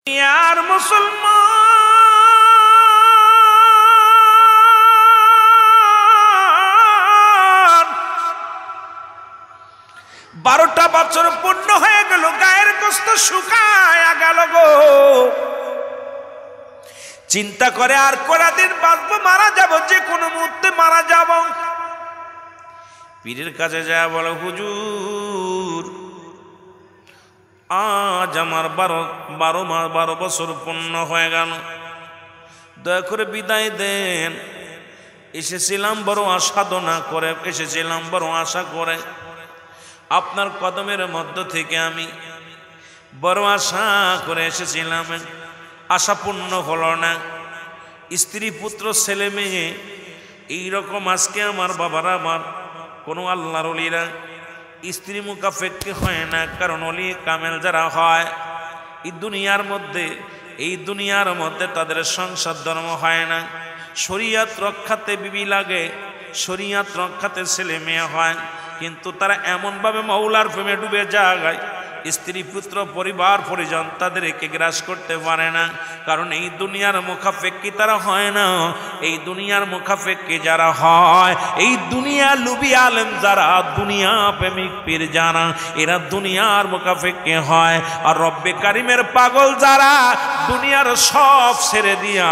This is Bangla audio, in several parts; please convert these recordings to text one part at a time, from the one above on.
यार मुसलमान 12টা বছর পূর্ণ হয়ে গেল, গায়ের গোশত শুকায়া গেল গো। চিন্তা করে আর কয়টা দিন বাঁচবো, মারা যাব, যে কোনো মুহূর্তে মারা যাব। পীরের কাছে যায় বলে, হুজুর আজ আমার 12 বছর পূর্ণ হয়ে গেল, দয়া করে বিদায় দেন। এসেছিলাম বড় সাধনা করে, এসেছিলাম বড় আশা করে, আপনার কদমের মধ্য থেকে আমি বড় আশা করে এসেছিলাম, আশা পূর্ণ হলো না। স্ত্রী পুত্র ছেলে মেয়ে এইরকম আজকে আমার বাবারা, আমার কোনো আল্লাহর ওলিরা স্ত্রী মুখাপেক্ষী হয় না, কারণ ওলি কামেল যারা হয় এই দুনিয়ার মধ্যে তাদের সংসার ধর্ম হয় না। শরীয়ত রক্ষাতে বিবি লাগে, শরীয়ত রক্ষাতে ছেলে মেয়ে হয়, কিন্তু তারা এমনভাবে মাওলার প্রেমে ডুবে যায়, স্ত্রী পুত্র পরিবার পরিজন তাদেরকে গ্রাস করতে পারে না, কারণ এই দুনিয়ার মুখাপেক্ষী তারা হয় না। এই দুনিয়ার মুখাপেক্ষী যারা হয়, এই দুনিয়া লুবি আলেম যারা, দুনিয়া প্রেমিক পীর যারা, এরা দুনিয়ার মুখাপেক্ষী হয়। আর রব্বে কারিমের পাগল যারা, দুনিয়ার সব ছেড়ে দিয়া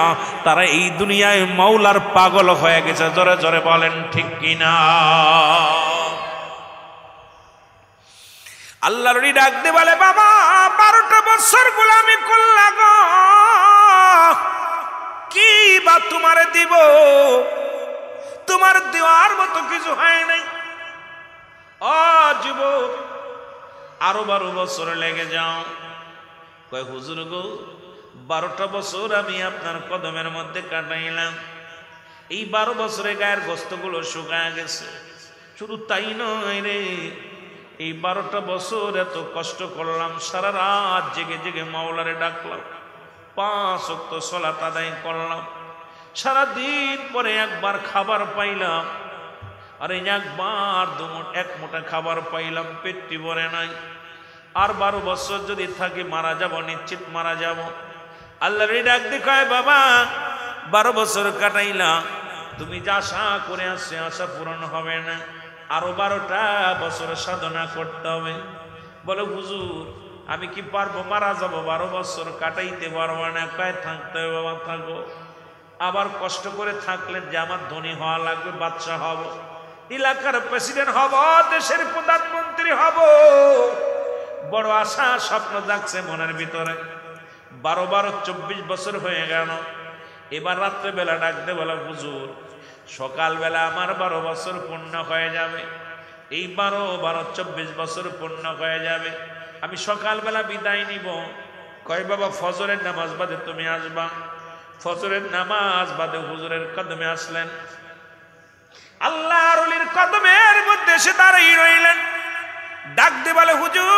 তারা এই দুনিয়ায় মাওলার পাগল হয়ে গেছে। জোরে জোরে বলেন ঠিক কিনা? আল্লাহর ওলি ডাক দিয়ে বলে, বাবা 12টা বছর গোলামি করলা গো, কি বা তোমারে দিব? তোমার দেওয়ার মতো কিছু হয় নাই। ও যুবক, আরো 12 বছর লেগে যাও। কয় হুজুর গো, 12টা বছর আমি আপনার কদমের মধ্যে কাটাইলাম, এই 12 বছরে গায়ের গোশতগুলো শুকায় গেছে। শুধু তাই নয় রে, এই 12টা বছর এত কষ্ট করলাম, সারা রাত জেগে জেগে মাওলারে ডাকলাম, 5 ওয়াক্ত সালাত আদায় করলাম, সারাদিন পরে একবার খাবার পাইলাম, আর এই একবার এক মোটা খাবার পাইলাম, পেটটি ভরে নাই। আর 12 বছর যদি থাকি মারা যাব, নিশ্চিত মারা যাব। আল্লাহর ডাক দিয়ে কয়, বাবা 12 বছর কাটাইলাম, তুমি যা আশা করে আসছে আশা পূরণ হবে না, আরো 12টা বছর সাধনা করতে হবে। বলে হুজুর আমি কি পারবো? মারা যাব, 12 বছর কাটাইতে পারবো না। কয় থাকতে হবে বাবা, থাকো। আবার কষ্ট করে থাকলেন যে আমার ধনী হওয়া লাগবে, বাদশা হব, এলাকার প্রেসিডেন্ট হব, দেশের প্রধানমন্ত্রী হব, বড় আশা স্বপ্ন জাগছে মনের ভিতরে। 12 24 বছর হয়ে গেল। এবার রাত্রেবেলা ডাকতে বলে, হুজুর সকালবেলা আমার 12 বছর পূর্ণ হয়ে যাবে, এই 12 24 বছর পূর্ণ হয়ে যাবে, আমি সকালবেলা বিদায় নিব। কয় বাবা ফজরের নামাজ বাদে তুমি আসবা। ফজরের নামাজ বাদে হুজুরের কদমে আসলেন, আল্লাহর ওলির কদমের মধ্যে এসে দাঁড়িয়ে রইলেন। ডাক দিয়ে বলে, হুজুর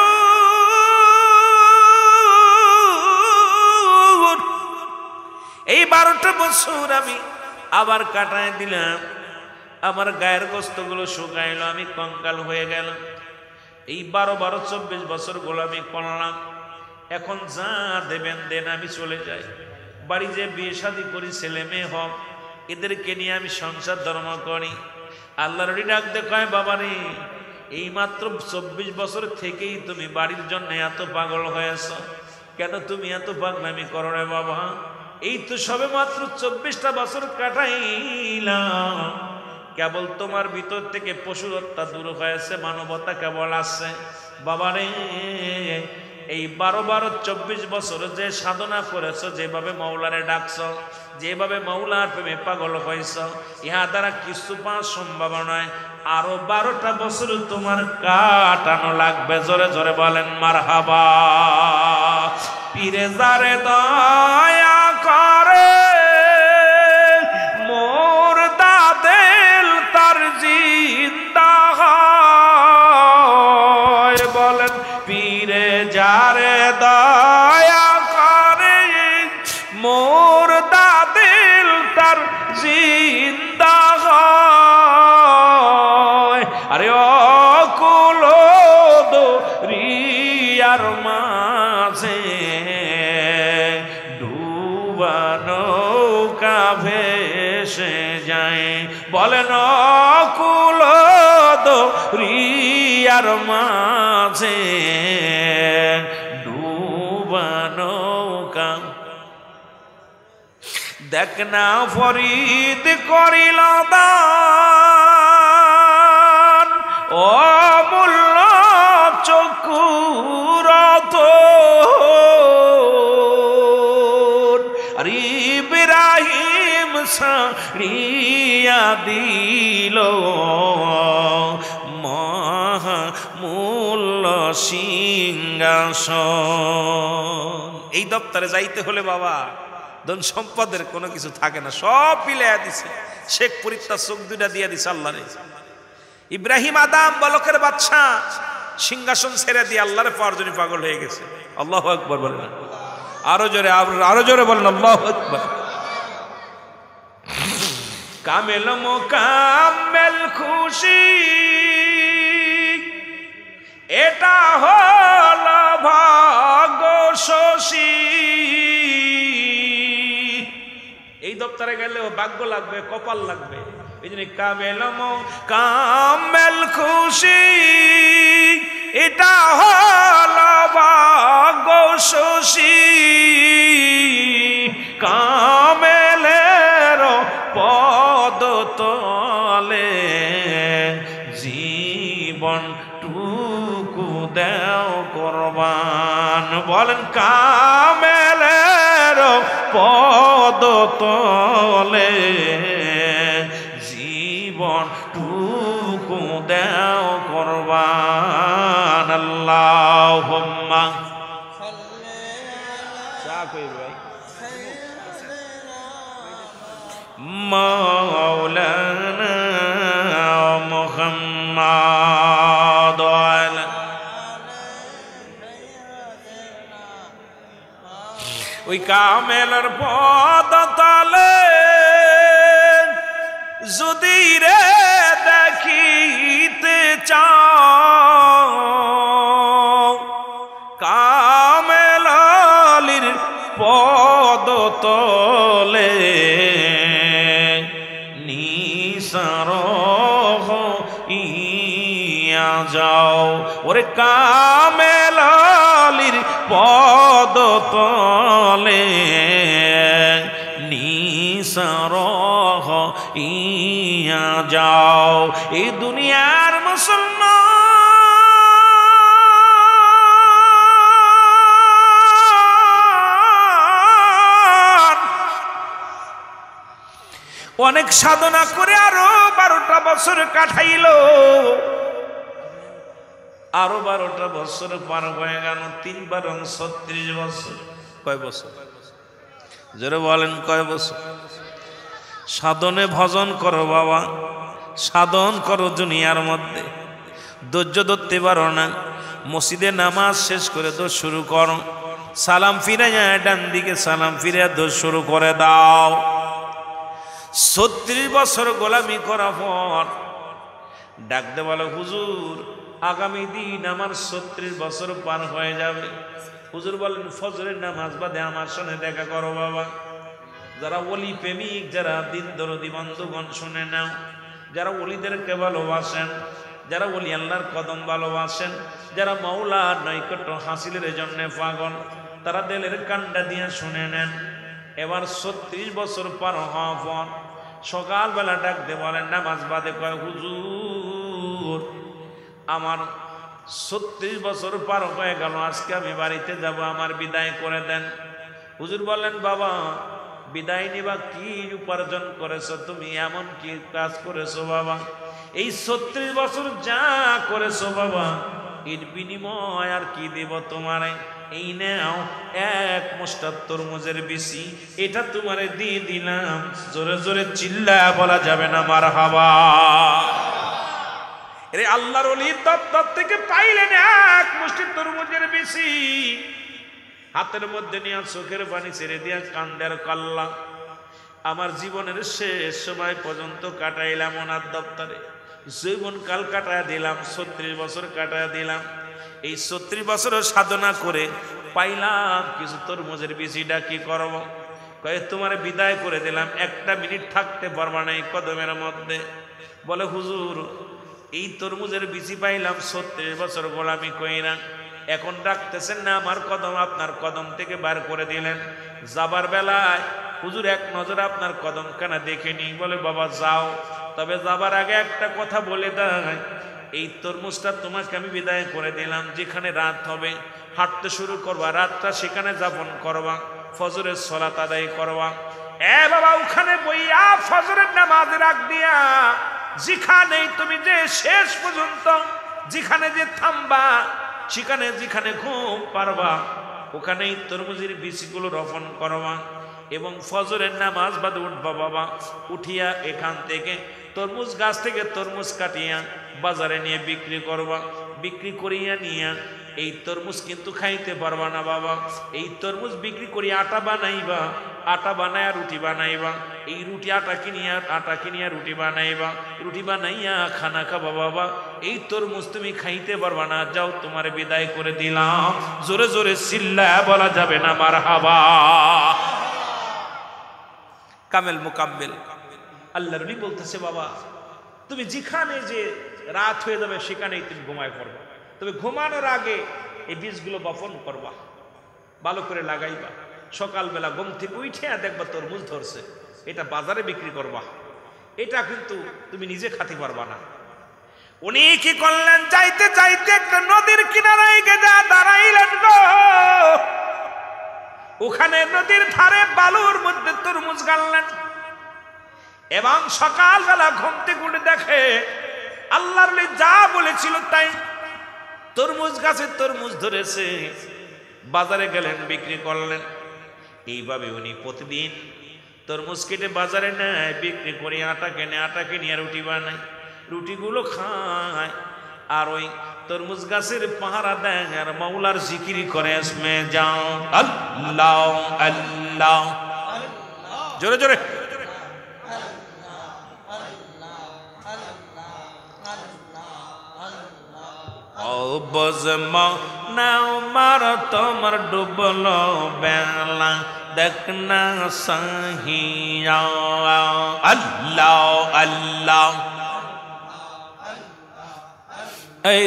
এই 12টা বছর আমি আবার কাটায় দিলাম, আমার গায়ের গোশতগুলো শুকাইলো, আমি কঙ্কাল হয়ে গেলাম। এই 12 24 বছর গোলামি করলাম, এখন যা দেবেন দেন, আমি চলে যাই। বাড়ি যে বিয়ে শাদী করি, ছেলে মেয়ে হোক, এদেরকে নিয়ে আমি সংসার ধর্ম করি। আল্লাহর ওলি ডাক দিয়ে কয়, বাবারে এই মাত্র 24 বছর থেকেই তুমি বাড়ির জন্য এত পাগল হয়েছ, কেন তুমি এত পাগলামি করো রে বাবা? এই তো সবে মাত্র 24টা বছর কাটাইলাম, কেবল তোমার ভিতর থেকে পশুর হত্যা দূর হয়েছে, মানবতা কেবল আসছে। বাবারে এই 12 24 বছর যে সাধনা করেছ, যেভাবে মাওলারে ডাকছ, যেভাবে মাওলার প্রেমে পাগল হয়েছ, ইহা দ্বারা কিছু পাওয়া সম্ভব নয়, আরো 12টা বছর তোমার কাটানো লাগবে। জোরে জোরে বলেন মারহাবা। পীরে যারে দয়া করে মোর দাদেল তার জিন্দা হয়। বলেন পীরে যারে দয়া করে মোর দাদেল তার জিন্দা হয়। আরে অকুল দরিয়ার মাঝে ডুবা নৌকা ভেসে যায়, বলেন কুল দরিয়ার মাঝে ডুবা নৌকা। দেখ না ফরিদ করিল দান, অমূল্য চকুরত ইব্রাহিম সারিয়া দিল মহামূল্য সিংহাসন। এই দপ্তরে যাইতে হলে বাবা ধন সম্পদের কোনো কিছু থাকে না, সব পিলাইয়া দিছে। শেখ পরীক্ষা চোখ দুইটা দিয়ে দিছে আল্লাহরে। ইব্রাহিম আদম বালকের বাচ্চা সিংহাসন ছেড়ে দিয়ে আল্লাহরে পাওয়ার জন্য পাগল হয়ে গেছে। আল্লাহু আকবার বলেন, আরো জোরে আরো জোরে বলেন আল্লাহু আকবার। কামেল মোকাম্মেল খুশি এটা হল ভাগ্য শশী। এই দপ্তরে গেলে ভাগ্য লাগবে, কপাল লাগবে। এই জন্য কামেল খুশি এটা হল ভাগ্য শশী। কামেলের পদ তলে জীবন টুকু দেও কোরবান, বলেন কামেলের পদ তলে জীবন টুকু দেও কোরবান। আল্লাহুম্মা মাওলানা মুহাম্মাদ। ওই কামেলের পদ তলে যদি রে দেখিতে চাও, কামেল আলীর পদ তলে নিসার ইয়া যাও। ওরে কামেল আলীর পদ তলে নিসার ইয়া যাও। এই দুনিয়ার মুসলমান অনেক সাধনা করে আরো 12টা বছর কাটাইল, আরো 12টা বছর পার হয়ে গেল। 3 বার 36 বছর। কয় বছর? জোরে বলেন কয় বছর? সাধনে ভজন করো বাবা, সাধন করো দুনিয়ার মধ্যে। ধৈর্য ধরতে পারো না, মসজিদে নামাজ শেষ করে দোষ শুরু করো, সালাম ফিরে যায় ডান দিকে সালাম ফিরে দোষ শুরু করে দাও। 36 বছর গোলামি করার পর ডাকতে বলো হুজুর আগামী দিন আমার 36 বছর পার হয়ে যাবে। হুজুর বলেন ফজরের নামাজ বাদে আমার সঙ্গে দেখা করো বাবা। যারা ওলি প্রেমিক, যারা দিন দরদি বন্ধুগণ শুনে নাও, যারা ওলিদেরকে ভালোবাসেন, যারা ওলি আল্লাহর কদম ভালোবাসেন, যারা মাওলার নৈকট্য হাসিলের জন্য পাগল, তারা দিলের কান্ডা দিয়ে শুনে নেন। এবার 36 বছর পার হওয়ার পর সকালবেলা ডাকতে বলেন নামাজ বাদে কয় হুজুর আমার 36 বছর পার হয়ে গেল, আজকে আমি বাড়িতে যাব, আমার বিদায় করে দেন। হুজুর বলেন বাবা বিদায় নিবা, কি উপার্জন করেছো তুমি, এমন কি কাজ করেছো বাবা? এই 36 বছর যা করেছো বাবা এর বিনিময় আর কি দেব তোমারে? এই নাও 1 মুষ্টা তরমুজের বিচি, এটা তোমারে দিয়ে দিলাম। জোরে জোরে চিল্লা বলা যাবে না মারহাবা। এরে আল্লাহর ওলির দপ্তর থেকে পাইলেন 1 মুষ্টি তরমুজের বিচি, হাতের মধ্যে নিয়ে চোখের পানি ছেড়ে দিয়া কান্দের কাল্লা। আমার জীবনের শেষ সময় পর্যন্ত কাটাইলাম ওনার দপ্তরে, জীবনকাল কাটায় দিলাম, 36 বছর কাটায় দিলাম। এই 36 বছর সাধনা করে পাইলাম কিছু তরমুজের বিচিটা কি করব? কয়ে তোমার বিদায় করে দিলাম, একটা মিনিট থাকতে পারবা না এই কদমের মধ্যে। বলে হুজুর এই তরমুজের বিচি পাইলাম 36 বছর গোলামি কইরা, এখন ডাকতেছেন না আমার কদম, আপনার কদম থেকে বার করে দিলেন। যাবার বেলায় হুজুর এক নজর আপনার কদম কানা দেখে নি। বলে বাবা যাও, তবে যাবার আগে একটা কথা বলে দেয়, এই তরমুজটা তোমাকে আমি বিদায় করে দিলাম, যেখানে রাত হবে হাঁটতে শুরু করবা, রাতটা সেখানে যাপন করবা, ফজরের সালাত আদায় করবা। এ বাবা ওখানে বইয়া ফজরের নামাজ রাখ দিয়া যেখানে তুমি যে শেষ পর্যন্ত যেখানে যে থামবা, সেখানে যেখানে ঘুম পারবা, ওখানেই তরমুজের বীজগুলো রোপণ করবা এবং ফজরের নামাজ বাদে উঠবা বাবা। উঠিয়া এখান থেকে তরমুজ গাছ থেকে তরমুজ কাটিয়া বাজারে নিয়ে বিক্রি করবা, বিক্রি করিয়া নিয়া এই তরমুজ কিন্তু খাইতে পারবা না বাবা। এই তরমুজ বিক্রি করি আটা বানাইবা, আটা বানায়া রুটি বানাইবা, এই রুটি আটা কিনিয়া রুটি বানাইবা, রুটি বানাইয়া খানা খাবা বাবা। এই তরমুজ তুমি খাইতে পারবা না, যাও তোমার বিদায় করে দিলাম। জোরে জোরে চিল্লা বলা যাবে না মারহাবা। কামেল মুকাম্মেল আল্লাহর নবী বলতেছে বাবা তুমি যেখানে যে রাত হয়ে যাবে সেখানেই তুমি ঘুমায় পড়বা, তবে ঘুমানোর আগে এই বীজগুলো বপন করবা, ভালো করে লাগাইবা। সকালবেলা ঘুম থেকে উঠে দেখবা তরমুজ ধরছে, এটা বাজারে বিক্রি করবা, এটা কিন্তু তুমি নিজে খাতে পারবা না। উনি কি করলেন, যাইতে যাইতে একটা নদীর কিনারায় গিয়ে দাঁড়াইলেন গো। ওখানে নদীর ধারে বালুর মধ্যে তরমুজ গাড়লেন এবং সকালবেলা ঘুম থেকে উঠে দেখে আল্লাহর নবী যা বলেছিল তাই, তরমুজ গাছে তরমুজ ধরেছে। বাজারে গেলেন, বিক্রি করলেন। এইভাবে উনি প্রতিদিন তরমুজ কেটে বাজারে নেয়, বিক্রি করে আটা কেনে, আটা কিনে রুটি বানায়, রুটিগুলো খায় আর ওই তরমুজ গাছের পাহারা দেয় আর মাওলার জিকির করে। ইসমে যাও আল্লাহ আল্লাহ, জোরে জোরে বজমা নাও মার তোমার ডুবলো বেলা, দেখনা সাহিয়া আল্লাহ আল্লাহ।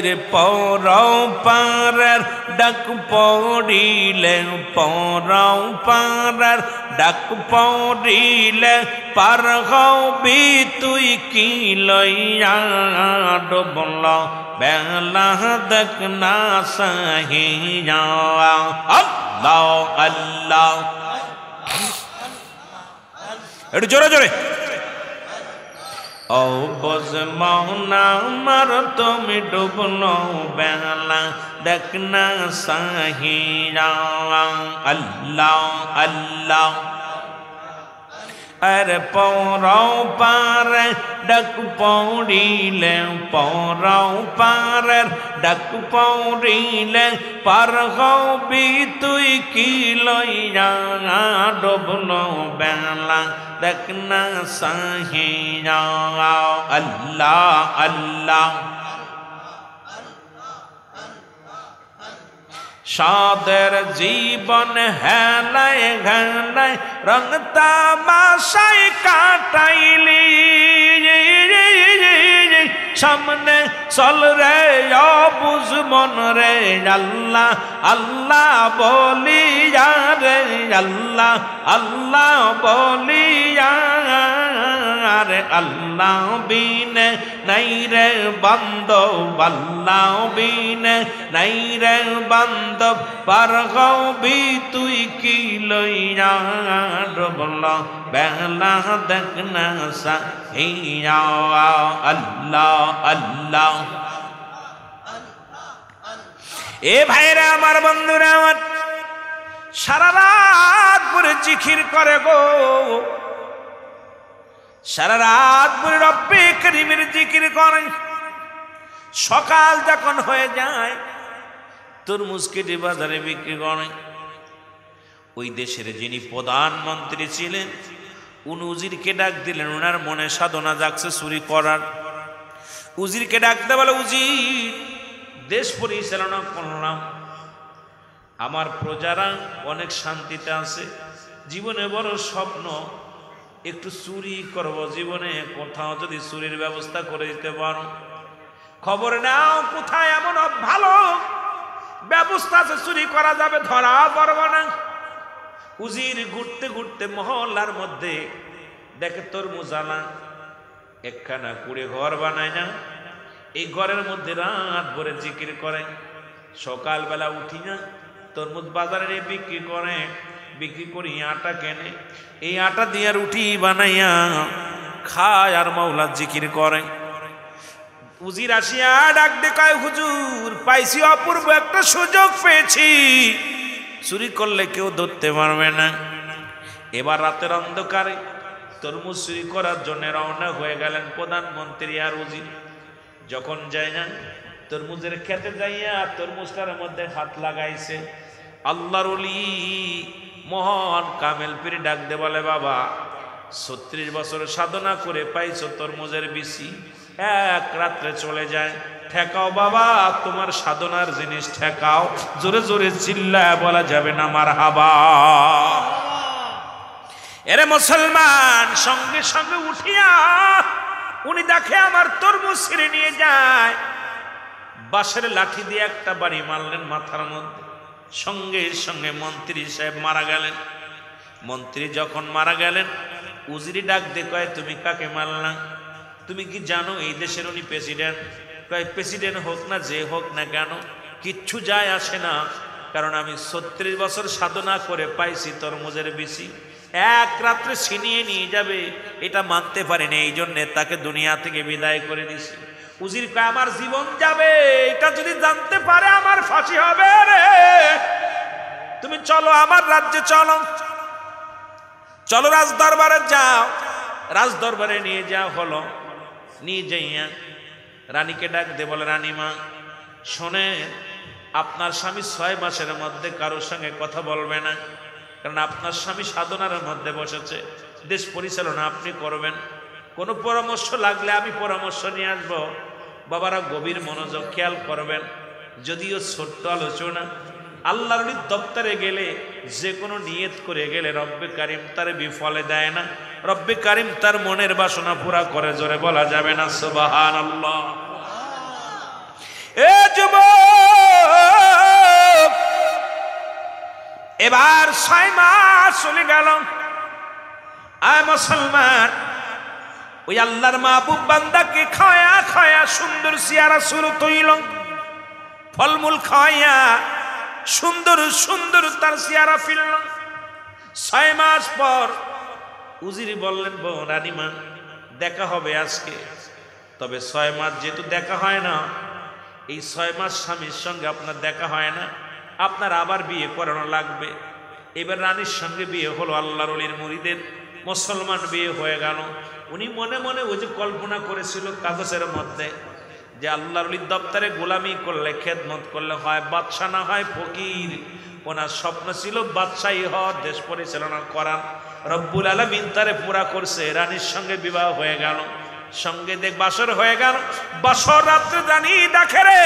রে পরাও পারার ডাক পড়িলে, পরাও পারার ডাক পড়িলে, পার হবি তুই কি লইয়া ডুবল বেলা, দেখনা সাহিয়া আল্লাহ আল্লাহ। একটু জোরে জোরে ও বজমাওনা মার তুমি ডুবলো বেলা, দেখনা সাহিয়া আল্লাহ আল্লাহ। अरे पौराव पार डक पौड़ीले पौराव पार डक पौड़ीले पार हो भी तुई की लइया डुबलो बेला देखना सहिया अल्लाह अल्लाह सादर जीवन है नए घने रंग तमाशाई काटाइली सामने चल रे बुझ मन रे अल्लाह अल्लाह बोलिया रे अल्लाह अल्लाह बोलिया रे अल्लाह बीने नहीं रे बंदो अल्लाह बीने नहीं रे बंदो पर गौ भी तुई की लइया डुबला बेला देखना सहिया अल्लाह अल्लाह ए भाईरा आमार बंधुरा आमार सारा रात भरे जिकिर करे गो सारा रात भरे रब्बे करीमेर जिकिर करे सकाल যখন হয়ে যায় তরমুজ কেটে বাজারে বিক্রি করে ওই দেশের যিনি প্রধানমন্ত্রী ছিলেন উনি উজিরকে ডাক দিলেন ওনার মনে সাধনা জাগছে চুরি করার উজিরকে ডাকতে বলে উজির দেশ পরিচালনা করলাম আমার প্রজারা অনেক শান্তিতে আছে জীবনে বড় স্বপ্ন একটু চুরি করব, জীবনে কোথাও যদি চুরির ব্যবস্থা করে দিতে পারো। খবর নাও কোথায় এমন ভালো ব্যবস্থা আছে চুরি করা যাবে, ধরা পড়ব না। উজির ঘুরতে ঘুরতে মহল্লার মধ্যে দেখে তরমুজ আলা একখানা কুড়ে ঘর বানায় না, এই ঘরের মধ্যে রাত ভরে জিকির করে। সকালবেলা উঠি না তরমুজ বাজারে বিক্রি করে, বিক্রি করি আটা কেনে, এই আটা দিয়ে রুটি বানাইয়া খায় আর মাওলা জিকির করে। উজির আসিয়া ডাক দেখায়, হুজুর পাইছি অপূর্ব একটা সুযোগ পেয়েছি, চুরি করলে কেউ ধরতে পারবে না। এবার রাতের অন্ধকারে তরমুজ চুরি করার জন্য রওনা হয়ে গেলেন প্রধানমন্ত্রী আর উজির। যখন যায় না তরমুজের খেতে যাইয়া তরমুজটার মধ্যে হাত লাগাইছে, আল্লাহর ওলি মহান কামেল পীর ডাক দে বলে, বাবা 36 বছর সাধনা করে পাইছো তরমুজের বিচি, এক রাত্রে চলে যায়, ঠেকাও বাবা তোমার সাধনার জিনিস ঠেকাও। জোরে জোরে চিল্লায় বলা যাবে না মারহাবা। এরে মুসলমান, সঙ্গে সঙ্গে উঠিয়া উনি দেখে আমার তরমুজ ছিঁড়ে নিয়ে যায়, বাঁশের লাঠি দিয়ে একটা বাড়ি মারলেন মাথার মধ্যে। সঙ্গে সঙ্গে মন্ত্রী সাহেব মারা গেলেন। মন্ত্রী যখন মারা গেলেন উজিরি ডাক দিয়ে কয়, তুমি কাকে মারলা? তুমি কি জানো এই দেশের উনি প্রেসিডেন্ট? কয়, প্রেসিডেন্ট হোক না যে হোক না কেন কিচ্ছু যায় আসে না, কারণ আমি 36 বছর সাধনা করে পাইছি তরমুজের বিচি, এক রাত্রে ছিনিয়ে নিয়ে যাবে এটা মানতে পারিনি, এই জন্যে তাকে দুনিয়া থেকে বিদায় করে দিছি। উজির কয়, আমার জীবন যাবে এটা যদি জানতে পারে আমার ফাঁসি হবে রে। তুমি চলো আমার রাজ্যে, চলো চলো রাজ দরবারে যাও। রাজ দরবারে নিয়ে যাওয়া হলো। নিয়ে যাইয়া রানীকে ডাক দে বলে, রানীমা শোনেন, আপনার স্বামী 6 মাসের মধ্যে কারোর সঙ্গে কথা বলবে না, কারণ আপনার স্বামী সাধনার মধ্যে বসেছে, দেশ পরিচালনা আপনি করবেন। কোনো পরামর্শ লাগলে আমি পরামর্শ নিয়ে আসবো। বাবারা গভীর মনোযোগ খেয়াল করবেন। যদিও ছোট্ট আলোচনা, আল্লাহর দপ্তরে গেলে যে কোনো নিয়ত করে গেলে রব্বে কারিম তার বিফলে দেয় না, রব্বে কারিম তার মনের বাসনা পুরা করে। জোরে বলা যাবে না সুবহানাল্লাহ। এ যুবক, এবার 6 মাস চলে গেল। আয় মুসলমান, ওই আল্লাহর মাহবুব বান্দাকে খায়া খায়া সুন্দর চেহারা শুরু তৈল, ফলমূল খাওয়াইয়া সুন্দর সুন্দর তার চেহারা ফিরল। 6 মাস পর উজির বললেন, বউ রানীমা দেখা হবে আজকে, তবে 6 মাস যেহেতু দেখা হয় না, এই 6 মাস স্বামীর সঙ্গে আপনার দেখা হয় না, আপনার আবার বিয়ে করানো লাগবে। এবার রানীর সঙ্গে বিয়ে হলো, আল্লাহর ওলির মুরিদের মুসলমান বিয়ে হয়ে গেল। উনি মনে মনে ওই যে কল্পনা করেছিল কাগজের মধ্যে যে আল্লাহর ওলির দপ্তরে গোলামি করলে, খেদমত করলে হয় বাদশা না হয় ফকির। ওনার স্বপ্ন ছিল বাদশাহী হওয়ার, দেশ পরিচালনা করার। রব্বুল আলামিন তারে পুরা করছে। রানীর সঙ্গে বিবাহ হয়ে গেল, সঙ্গে দেখ বাসর হয়ে গেল। বাসর রাত্রে রানী দেখে রে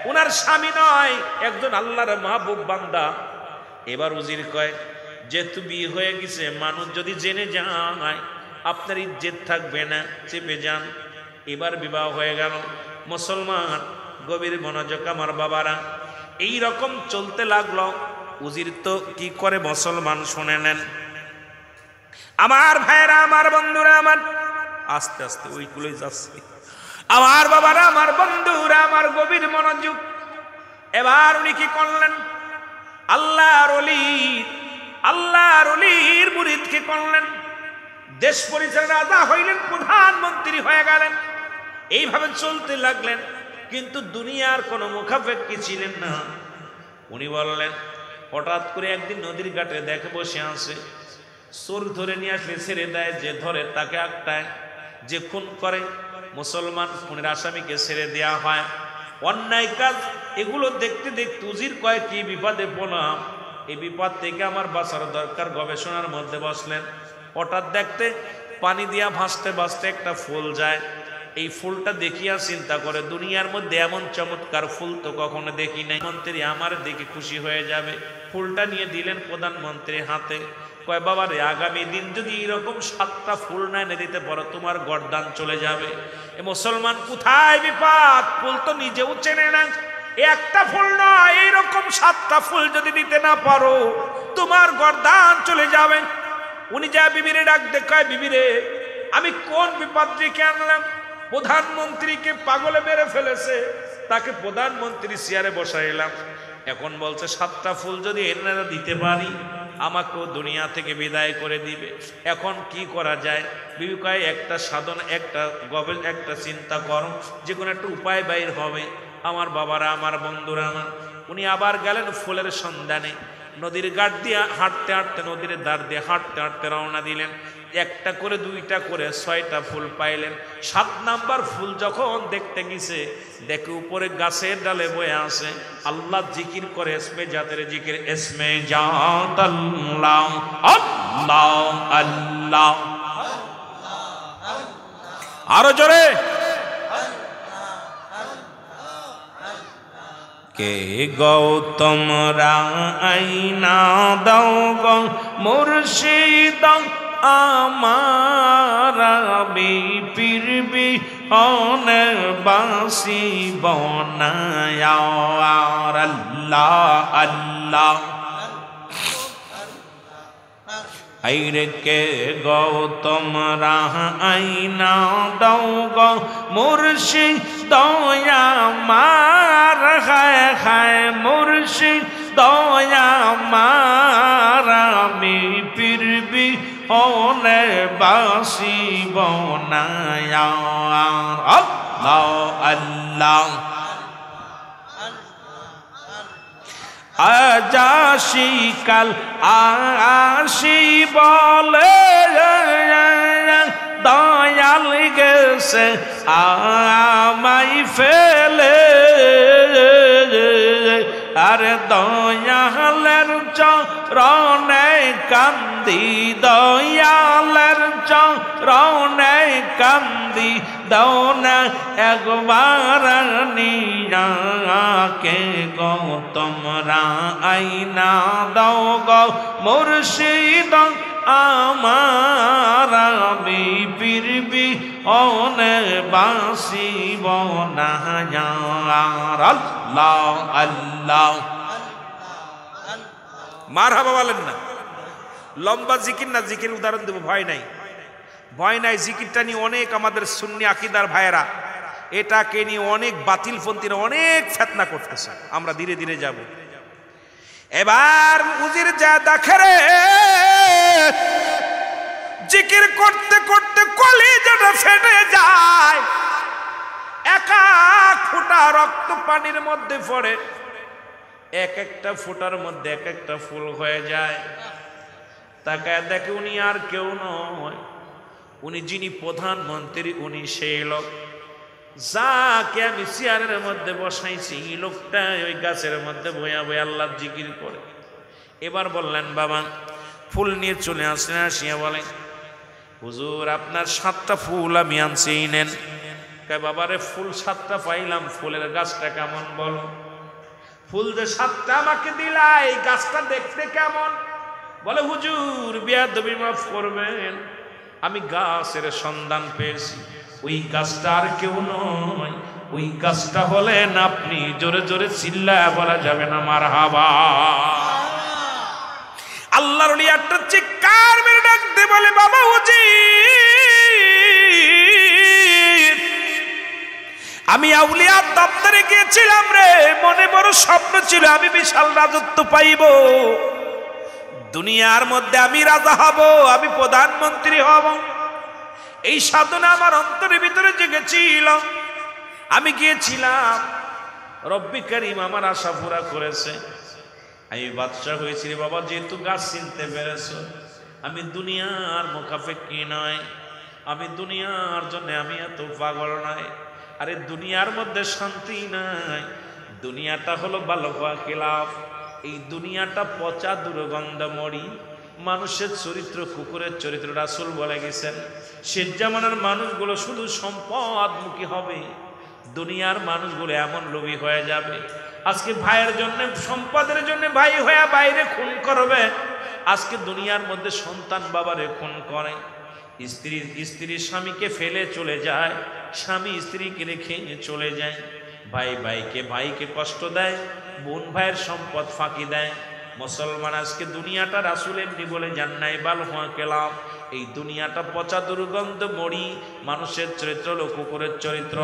উনার স্বামী নয়, একজন আল্লাহর মাহবুব বান্দা। এবার উজির কয়, যেহেতু বিয়ে হয়ে গেছে, মানুষ যদি জেনে যায় আপনার ইজ্জত থাকবে না, চেপে যান। এবার বিবাহ হয়ে গেল। মুসলমান গভীর মনোযোগ আমার বাবারা, এই রকম চলতে লাগলো। উজির তো কি করে মুসলমান শুনে নেন। আমার ভাইরা, আমার বন্ধুরা, আমার আস্তে আস্তে ওইগুলোই যাচ্ছে। আমার বাবারা, আমার বন্ধুরা, আমার গভীর মনোযোগ। এবার উনি কি করলেন? আল্লাহর ওলির মুরিদ কি করলেন? দেশ পরিচালনা রাজা হইলেন, প্রধানমন্ত্রী হয়ে গেলেন। এইভাবে চলতে লাগলেন, কিন্তু দুনিয়ার কোনো মুখাপেক্ষী ছিলেন না। উনি বললেন, হঠাৎ করে একদিন নদীর ঘাটে দেখে বসে আছে, চোর ধরে নিয়ে আসলে ছেড়ে দেয়, যে ধরে তাকে আটকায়, যে খুন করে মুসলমান খুনের আসামিকে ছেড়ে দেওয়া হয়। অন্যায় কাজ এগুলো দেখতে দেখতে উজির কয়, কি বিপদে পড়লাম, এই বিপদ থেকে আমার বাঁচার দরকার। গবেষণার মধ্যে বসলেন। হঠাৎ দেখতে পানি দিয়া ভাসতে ভাসতে একটা ফুল যায়। এই ফুলটা দেখিয়া চিন্তা করে দুনিয়ার মধ্যে এমন চমৎকার ফুল তো কখনো দেখি নাই, মন্ত্রী আমার দেখে খুশি হয়ে যাবে। ফুলটা নিয়ে দিলেন প্রধানমন্ত্রীর হাতে, কয় বাবা রে, আগামী দিন যদি এরকম 7টা ফুল না এনে দিতে পারো তোমার গর্দান চলে যাবে। এ মুসলমান কোথায় বিপদ, ফুল তো নিজেও চেনে না, একটা ফুল নয় এইরকম 7টা ফুল যদি দিতে না পারো তোমার গর্দান চলে যাবে। উনি যা বিবিরে ডাক দেখায়, বিবিরে আমি কোন বিপদ রেখে আনলাম, প্রধানমন্ত্রীকে পাগলে মেরে ফেলেছে, তাকে প্রধানমন্ত্রী চেয়ারে বসাইলাম, এখন বলছে 7টা ফুল যদি এনে দিতে পারি আমাকেও দুনিয়া থেকে বিদায় করে দিবে। এখন কি করা যায়? বিবি কয় একটা সাধন, একটা চিন্তা করো, যে কোনো একটা উপায় বাইর হবে। আমার বাবারা, আমার বন্ধুরা আমার, উনি আবার গেলেন ফুলের সন্ধানে, নদীর ঘাট দিয়ে হাঁটতে হাঁটতে, নদীর ধার দিয়ে হাঁটতে হাঁটতে রওনা দিলেন। একটা করে, 2টা করে, 6টা ফুল পাইলেন। 7 নাম্বার ফুল যখন দেখতে গেছে, দেখে উপরে গাছের ডালে বয়ে আছে, আল্লাহ জিকির করে, এসমে জাতের জিকির, এসমে জাত আল্লাহ আল্লাহ আল্লাহ, আরো জোরে, কে গৌতমরা আইনা দাও গো মুর্শিদ আমারা বিপিরবি অনে বাসি বনায় আল্লাহ আল্লাহ। আইরে কে গৌতমরা আইনা দাও গো মুর্শিদ দয়া মার, খায় খায় মুর্শিদ দয়া মার, আমি পিরবি অনে বাসি বনায় আল্লাহ আল্লাহ। আজাসি কাল আসি বলে দয়াল গেছে আমায় ফেলে, আর দয়ালের চরণে কান্দি, দয়ালের চরণে কান্দি, দাও না একবার নিয়াকে গো তোমরা আইনা দাও গো মুর্শিদ আমার, বিপিরবি অনে বাসিব না আল্লাহ আল্লাহ। মারহাবা বলেন না, লম্বা জিকির না, জিকির উদাহরণ দেব, ভয় নাই, ভয় নাই। জিকিরটা নিয়ে অনেক আমাদের সুন্নি আকীদার ভাইয়েরা, এটাকে নিয়ে অনেক বাতিলপন্থীরা অনেক ফিতনা করতেছে, আমরা ধীরে ধীরে যাব। এবার উজির যা দেখে রে, জিকির করতে করতে কলিজাটা ফেটে যায়, এক এক ফোঁটা রক্ত পানির মধ্যে পড়ে, এক একটা ফোঁটার মধ্যে এক একটা ফুল হয়ে যায়। তাকায় দেখে উনি আর কেউ নয়, উনি যিনি প্রধানমন্ত্রী, উনি সেই লোক যাকে আমি চেয়ারের মধ্যে বসাইছি। এই লোকটা ওই গাছের মধ্যে বয়া বয়া আল্লাহ জিকির করে। এবার বললেন বাবা, ফুল নিয়ে চলে আসলেন, আসিয়া বলেন হুজুর আপনার 7টা ফুল আমি আনছি, নেন। কয় বাবারে ফুল 7টা পাইলাম, ফুলের গাছটা কেমন বলো? ফুল যে 7টা আমাকে দিলা, এই গাছটা দেখতে কেমন? বলে হুজুর বেয়াদবি মাফ করবেন, আমি গাছের সন্ধান পেয়েছি, ওই গাছটা আর কেউ নয়, ওই গাছটা হলেন আপনি। জোরে জোরে চিল্লায়া বলা যাবে না মারহাবা। আল্লাহর ওলি একটা চিৎকার মেরে ডাকতে বলে বাবা হুজুর, আমি আউলিয়ার দপ্তরে গিয়েছিলাম রে, মনে বড় স্বপ্ন ছিল আমি বিশাল রাজত্ব পাইব, দুনিয়ার মধ্যে আমি রাজা হব, আমি প্রধানমন্ত্রী হব। এই সাধনা আমার অন্তরের ভিতরে জেগেছিল, আমি গিয়েছিলাম, রব্বি কারীম আমার আশা পুরা করেছে, আমি বাদশা হয়েছি রে বাবা। যেহেতু গাছ চিনতে পেরেছ, আমি দুনিয়ার মুখাপেক্ষী নয়, আমি দুনিয়ার জন্য আমি এত পাগল নয়। আরে দুনিয়ার মধ্যে শান্তি নাই, দুনিয়াটা হলো ভালো হওয়া খেলাফ, এই দুনিয়াটা পচা দুর্গন্ধ মরি, মানুষের চরিত্র কুকুরের চরিত্র রাসূল বলে গেছেন শেষ জামানার মানুষগুলো শুধু সম্পদমুখী হবে, দুনিয়ার মানুষগুলো এমন লোভী হয়ে যাবে আজকে ভাইয়ের জন্য সম্পদের জন্য ভাই হয়ে বাইরে খুন করবে, আজকে দুনিয়ার মধ্যে সন্তান বাবারে খুন করে, স্ত্রী স্বামীকে ফেলে চলে যায়, স্বামী স্ত্রীকে রেখে চলে যায়, ভাইকে কষ্ট দেয়, বোন ভাইয়ের সম্পদ ফাঁকি দেয়। মুসলমান আজকে দুনিয়াটা রাসূল এমনি বলে জান্নাই বাল হুয়া কেলাম, এই দুনিয়াটা পচা দুর্গন্ধ মরি, মানুষের চরিত্র হলো কুকুরের চরিত্র।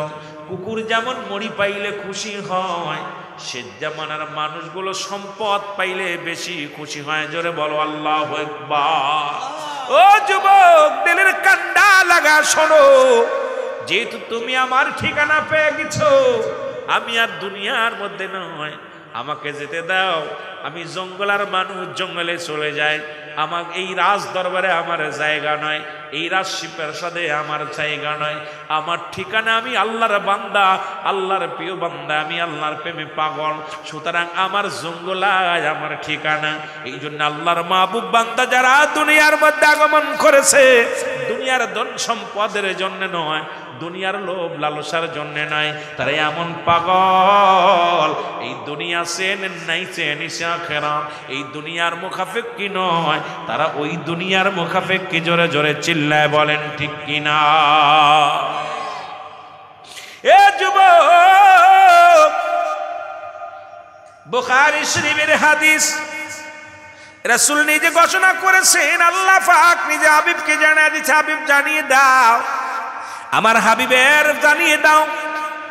কুকুর যেমন মরি পাইলে খুশি হয়, শেষ জামানার মানুষগুলো সম্পদ পাইলে বেশি খুশি হয়। জোরে বলো আল্লাহু আকবার। ও যুবক দিলের কান্ডা লাগা শোনো, যেহেতু তুমি আমার ঠিকানা পেয়ে গেছো, আমি আর দুনিয়ার মধ্যে নয়, আমাকে যেতে দাও। আমি জঙ্গলার মানুষ, জঙ্গলে চলে যায়, আমাকে এই রাজ দরবারে আমার জায়গা নয়, এই রাজশী প্রাসাদে আমার জায়গা নয়, আমার ঠিকানা আমি আল্লাহর বান্দা, আল্লাহর প্রিয় বান্দা, আমি আল্লাহর প্রেমে পাগল, সুতরাং আমার জঙ্গলায় আমার ঠিকানা। এই জন্য আল্লাহর মাহবুব বান্দা যারা দুনিয়ার মধ্যে আগমন করেছে, দুনিয়ার ধন সম্পদের জন্য নয়, দুনিয়ার লোভ লালসার জন্য নয়, তারা এমন পাগল, এই দুনিয়া চেনেন নাই চেনিস আখিরাত, এই দুনিয়ার মুখাফেক কি নয়, তারা ওই দুনিয়ার মুখাফেক কি। জোরে জোরে চিল্লায় বলেন ঠিক কিনা। এ যুবক, বুখারী শরীফের হাদিস, রাসূল নিজে ঘোষণা করেছেন, আল্লাহ পাক নিজে হাবিবকে জানিয়ে দিয়েছে, হাবিব জানিয়ে দাও, আমার হাবিবের জানিয়ে দাও,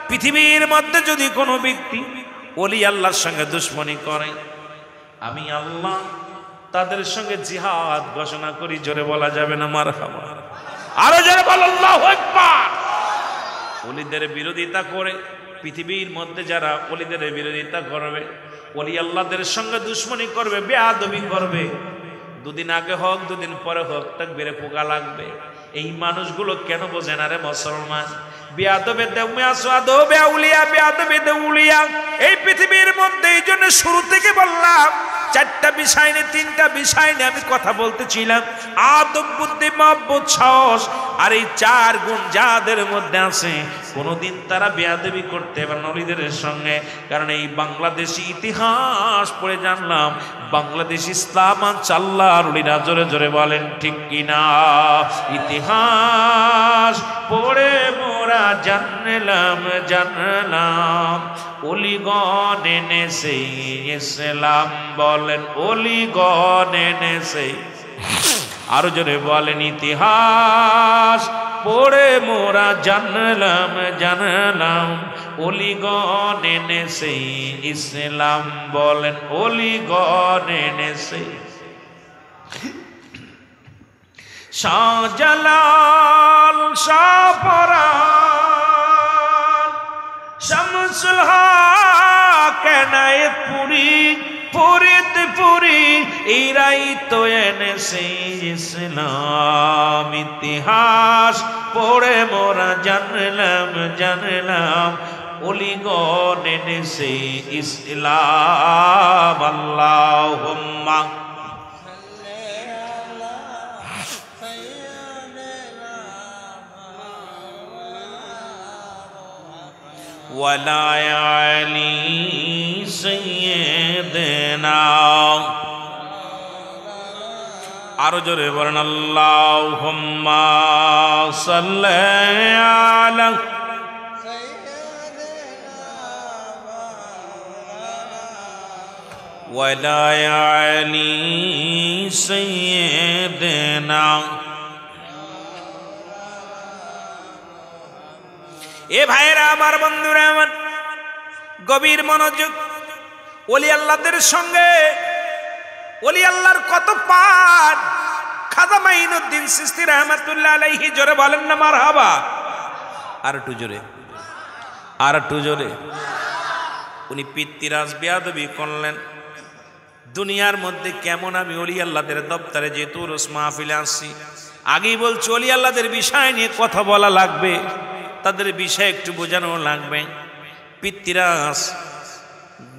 পৃথিবীর মধ্যে যদি কোনো ব্যক্তি ওলি আল্লাহর সঙ্গে দুশ্মনী করে, আমি আল্লাহ তাদের সঙ্গে জিহাদ ঘোষণা করি। জোরে বলা যাবে না মারহাবা? আরো জোরে বল আল্লাহু আকবার। ওলিদের বিরোধিতা করে, পৃথিবীর মধ্যে যারা ওলিদের বিরোধিতা করবে, ওলি আল্লাহদের সঙ্গে দুশ্মনী করবে, বেয়াদবি করবে, দুদিন আগে হোক দুদিন পরে হোক তাকবীরে পোকা লাগবে। এই মানুষগুলো কেন বোঝে না রে মুসলমান? বেয়াদবে দেউমিয়া সাদো বেউলিয়া, বেয়াদবে দেউলিয়া, এই পৃথিবীর মধ্যে। এই জন্য শুরু থেকে বললাম, চারটা বিষয় নিয়ে, তিনটা বিষয় নিয়ে আমি কথা বলতেছিলাম, আদব, বুদ্ধি, মহব্বত, সাহস। আর এই চার গুণ যাদের মধ্যে আছে, কোনোদিন তারা বেয়াদবি করতে পারে না ওলিদের সঙ্গে। কারণ এই বাংলাদেশি ইতিহাস পড়ে জানলাম, বাংলাদেশ ইসলাম আল্লাহর ওলিরা। জোরে জোরে বলেন ঠিক কিনা। ইতিহাস পড়ে মোরা জানলাম ওলিগণ এনেছে ইসলাম। বলেন ওলিগণ এনেছে। আরো জোরে বলেন ইতিহাস পড়ে মোরা জানলাম ওলিগণ এনেছে ইসলাম। বলেন ওলিগণ এনেছে। শাহজালাল শাহপরান শামসুল হক এনায়েতপুরী ফরিদপুরী, এরাই তো এনেছে ইসলাম। ইতিহাস পড়ে মোরা জানলাম ওলিগণ এনেছে ইসলাম। আল্লাহুম্মা ওয়ালা আলী সাইয়্যিদিনা। আরো জোরে বলেন আল্লাহুম্মা সাল্লি আলা ওয়ালা আলী সাইয়্যিদিনা। এ ভাইরা আমার, বন্ধুরা আমার, গভীর মনোযোগ। ওলি আল্লাহদের সঙ্গে ওলি আল্লাহর কত পাঠ। খাজা মাইনুদ্দিন চিশতি রাহমাতুল্লাহ আলাইহি, জোরে বলেন না মারহাবা। আর একটু জোরে, আর একটু জোরে। উনি পিতৃরাজ বেয়াদবি করলেন। দুনিয়ার মধ্যে কেমন আমি ওলি আল্লাহদের দপ্তরে যেহেতু রোজ মাহফিলে আসছি, আগেই বলছি ওলি আল্লাহদের বিষয় নিয়ে কথা বলা লাগবে, তাদের বিষয়ে একটু বোঝানো লাগবে। পিতৃরাজ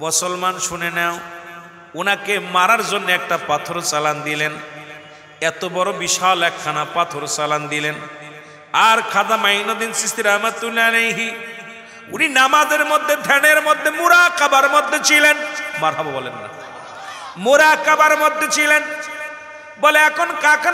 মুসলমান শুনে নাও, ওনাকে মারার জন্য একটা পাথর চালান দিলেন। এত বড় বিশাল একখানা পাথর চালান দিলেন। আর খাজা মাইনুদ্দিন চিশতি রাহমাতুল্লাহ আলাইহি উনি নামাজের মধ্যে, ধ্যানের মধ্যে, মুরাকাবার মধ্যে ছিলেন। মারহাবা বলেন না? মুরাকাবার মধ্যে ছিলেন। বলে এখন কাকা